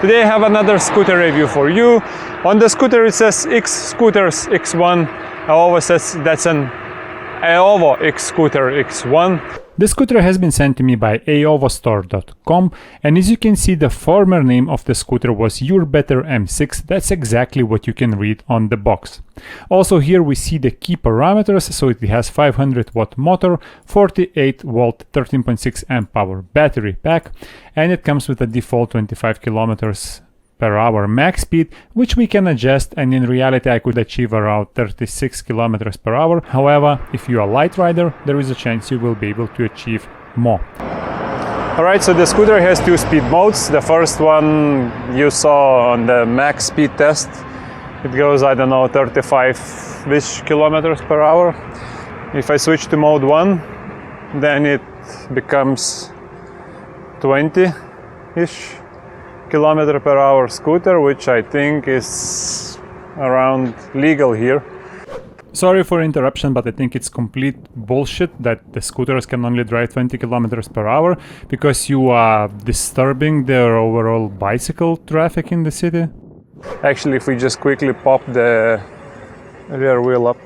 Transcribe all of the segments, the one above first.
Today I have another scooter review for you. On the scooter it says Xscooters X1. AOVO says that's an AOVO Xscooter X1. The scooter has been sent to me by AOVOstore.com, and as you can see, the former name of the scooter was Your Better M6. That's exactly what you can read on the box. Also here we see the key parameters, so it has 500 watt motor, 48 volt 13.6 amp hour battery pack, and it comes with a default 25 kilometers per hour max speed, which we can adjust, and in reality I could achieve around 36 kilometers per hour. However, if you are a light rider, there is a chance you will be able to achieve more. Alright, so the scooter has two speed modes. The first one you saw on the max speed test. It goes, I don't know, 35-ish kilometers per hour. If I switch to mode 1, then it becomes 20-ish kilometer per hour scooter, which I think is around legal here. Sorry for interruption, but I think it's complete bullshit that the scooters can only drive 20 kilometers per hour, because you are disturbing the overall bicycle traffic in the city. Actually, if we just quickly pop the rear wheel up,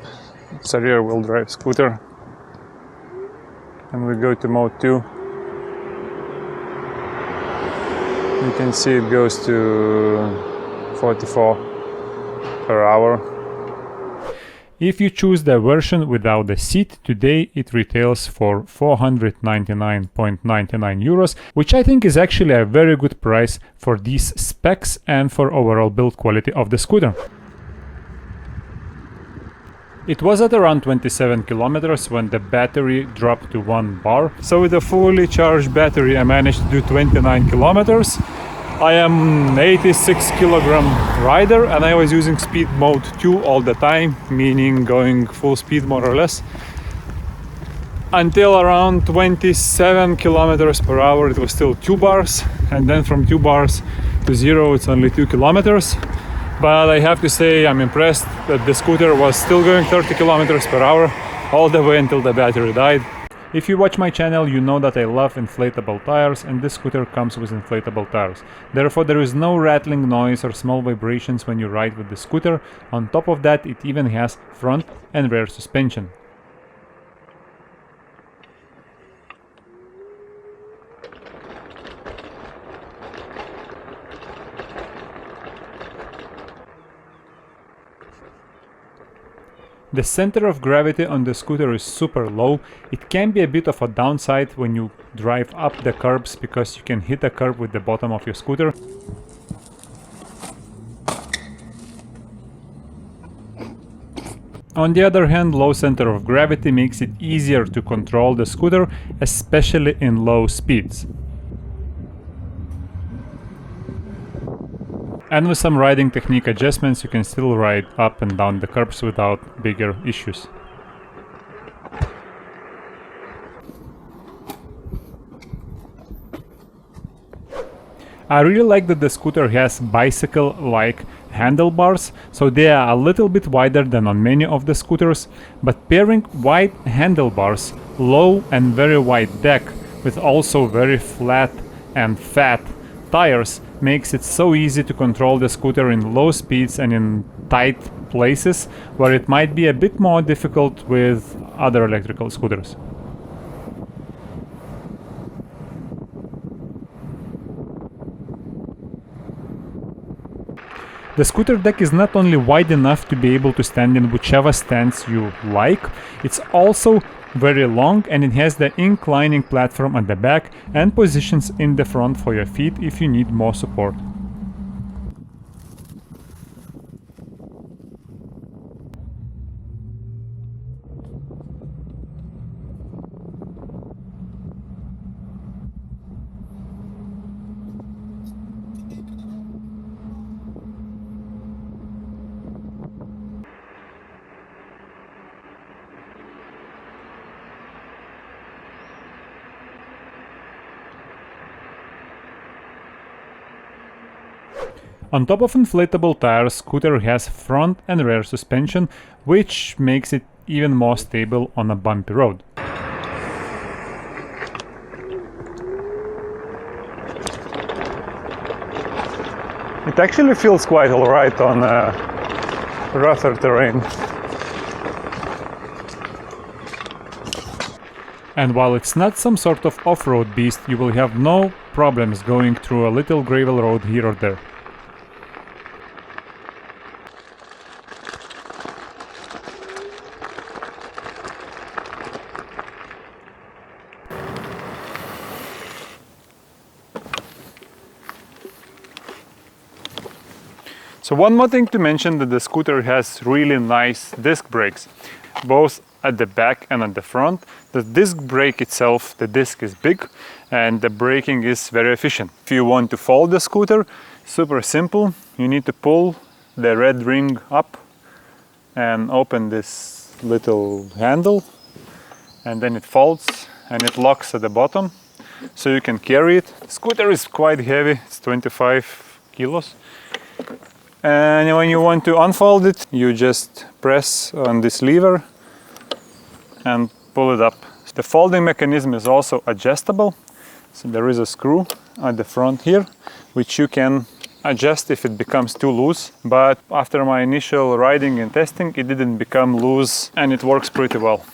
it's a rear wheel drive scooter, and we go to mode 2, you can see it goes to 44 per hour. If you choose the version without the seat, today it retails for 499.99 euros, which I think is actually a very good price for these specs and for overall build quality of the scooter. It was at around 27 kilometers when the battery dropped to 1 bar. So with a fully charged battery I managed to do 29 kilometers. I am 86 kilogram rider and I was using speed mode 2 all the time, meaning going full speed more or less. Until around 27 kilometers per hour it was still 2 bars, and then from 2 bars to 0 it's only 2 kilometers. But I have to say I'm impressed that the scooter was still going 30 kilometers per hour all the way until the battery died. If you watch my channel, you know that I love inflatable tires, and this scooter comes with inflatable tires. Therefore, there is no rattling noise or small vibrations when you ride with the scooter. On top of that, it even has front and rear suspension. The center of gravity on the scooter is super low. It can be a bit of a downside when you drive up the curbs, because you can hit a curb with the bottom of your scooter. On the other hand, low center of gravity makes it easier to control the scooter, especially in low speeds. And with some riding technique adjustments, you can still ride up and down the curbs without bigger issues. I really like that the scooter has bicycle-like handlebars, so they are a little bit wider than on many of the scooters, but pairing wide handlebars, low and very wide deck with also very flat and fat tires makes it so easy to control the scooter in low speeds and in tight places where it might be a bit more difficult with other electrical scooters. The scooter deck is not only wide enough to be able to stand in whichever stance you like, it's also very long, and it has the inclining platform at the back and positions in the front for your feet if you need more support. On top of inflatable tires, scooter has front and rear suspension, which makes it even more stable on a bumpy road. It actually feels quite alright on rougher terrain. And while it's not some sort of off-road beast, you will have no problems going through a little gravel road here or there. So one more thing to mention, that the scooter has really nice disc brakes, both at the back and at the front. The disc brake itself, the disc is big and the braking is very efficient. If you want to fold the scooter, super simple. You need to pull the red ring up and open this little handle, and then it folds and it locks at the bottom, so you can carry it. The scooter is quite heavy, it's 25 kilos. And when you want to unfold it, you just press on this lever and pull it up. The folding mechanism is also adjustable. So there is a screw at the front here, which you can adjust if it becomes too loose. But after my initial riding and testing, it didn't become loose and it works pretty well.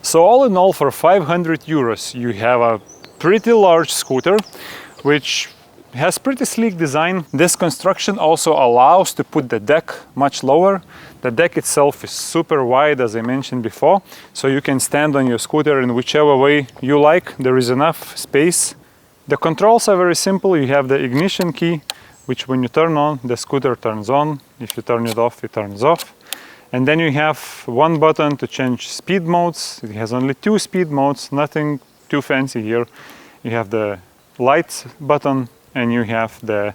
So all in all, for 500 euros, you have a pretty large scooter, which has pretty sleek design. This construction also allows to put the deck much lower. The deck itself is super wide, as I mentioned before, so you can stand on your scooter in whichever way you like. There is enough space. The controls are very simple. You have the ignition key, which when you turn on, the scooter turns on. If you turn it off, it turns off. And then you have one button to change speed modes. It has only 2 speed modes, nothing too fancy here. You have the lights button, and you have the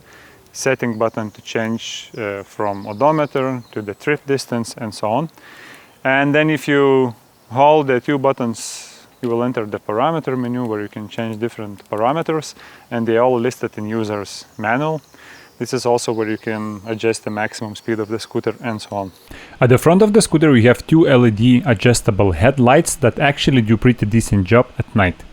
setting button to change from odometer to the trip distance and so on. And then if you hold the 2 buttons, you will enter the parameter menu where you can change different parameters, and they are all listed in user's manual. This is also where you can adjust the maximum speed of the scooter and so on. At the front of the scooter we have 2 LED adjustable headlights that actually do pretty decent job at night.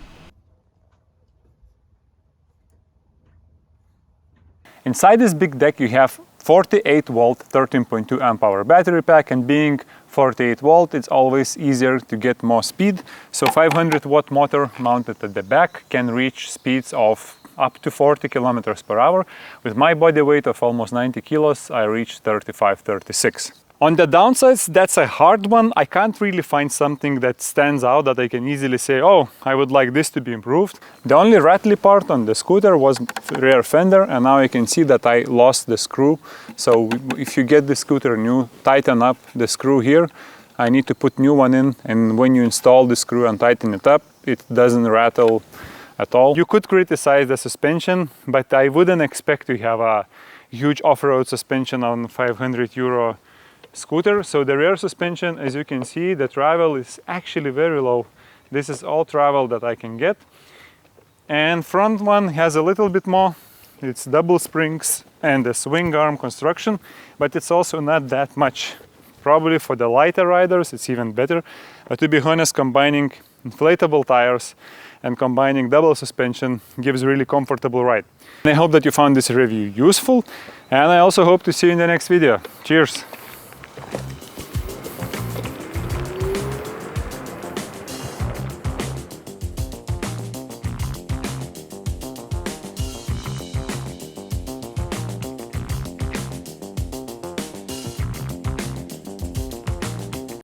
Inside this big deck you have 48 volt 13.2 amp hour battery pack, and being 48 volt it's always easier to get more speed. So 500 watt motor mounted at the back can reach speeds of up to 40 kilometers per hour. With my body weight of almost 90 kilos I reach 35-36. On the downsides, that's a hard one. I can't really find something that stands out that I can easily say, oh, I would like this to be improved. The only rattly part on the scooter was rear fender, and now you can see that I lost the screw. So if you get the scooter new, tighten up the screw here. I need to put new one in, and when you install the screw and tighten it up, it doesn't rattle at all. You could criticize the suspension, but I wouldn't expect to have a huge off-road suspension on 500 euro scooter. So the rear suspension, as you can see, the travel is actually very low. This is all travel that I can get. And front one has a little bit more. It's double springs and a swing arm construction, but it's also not that much. Probably for the lighter riders it's even better. But to be honest, combining inflatable tires and combining double suspension gives a really comfortable ride. And I hope that you found this review useful, and I also hope to see you in the next video. Cheers!